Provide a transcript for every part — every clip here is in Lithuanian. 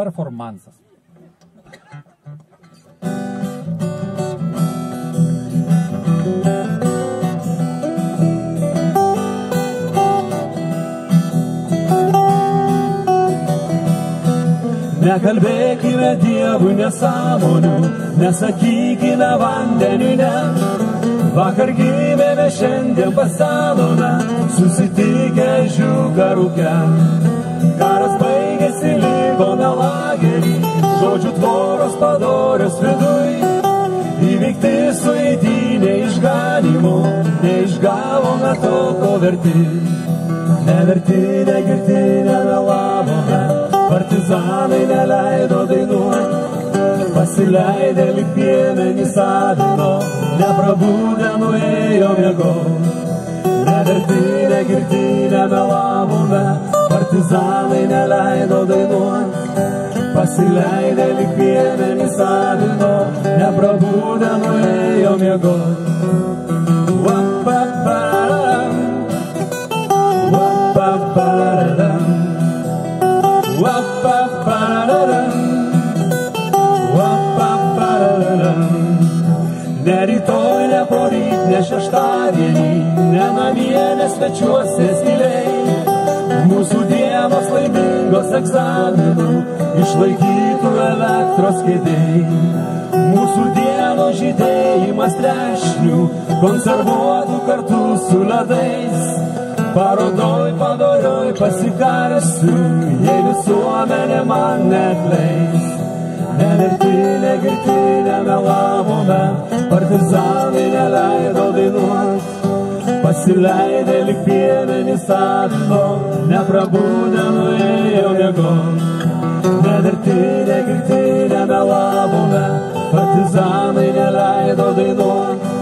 performansas. Nekalbėkime Dievui nesąmonių, nesakykime vandeniui ne. Vakar gimėme, šiandien pasenome, susitikę žiūką rūkę. Karas baigėsi, likome lagerį, žodžių tvoros padorios viduj. Įveikti suėdynė išganimo, neišgavome to, ko verti. Neverti, negirti, nemelavome, partizanai neleido dainuoti. Pasileidę lyg piemenys avino, neprabudę nuėjo miegoti. Neverti, negirti, nemelavome, partizanai neleido dainuoti. Pasileidę lyg piemenys avino, neprabudę nuėjo miegoti. Ne rytoj, ne poryt, ne šeštadienį, ne namie, ne svečiuosies giliai. Mūsų dienos laimingos egzaminų, išlaikytų elektros kėdėjai. Mūsų dienos žydėjimas trešnių, konservuotų kartu su ledais. Parodoj, padorioj pasikarsiu, jei visuomenė man neatleis. Neverti, negirti, nemelavome, partizanai neleido dainuoti. Pasileidę lyg piemenys avino, neprabudę nuėjo miegoti. Neverti, negirti, nemelavome, partizanai neleido dainuoti.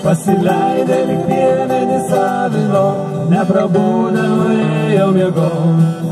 Pasileidę lyg piemenys avino, neprabudę nuėjo miegoti.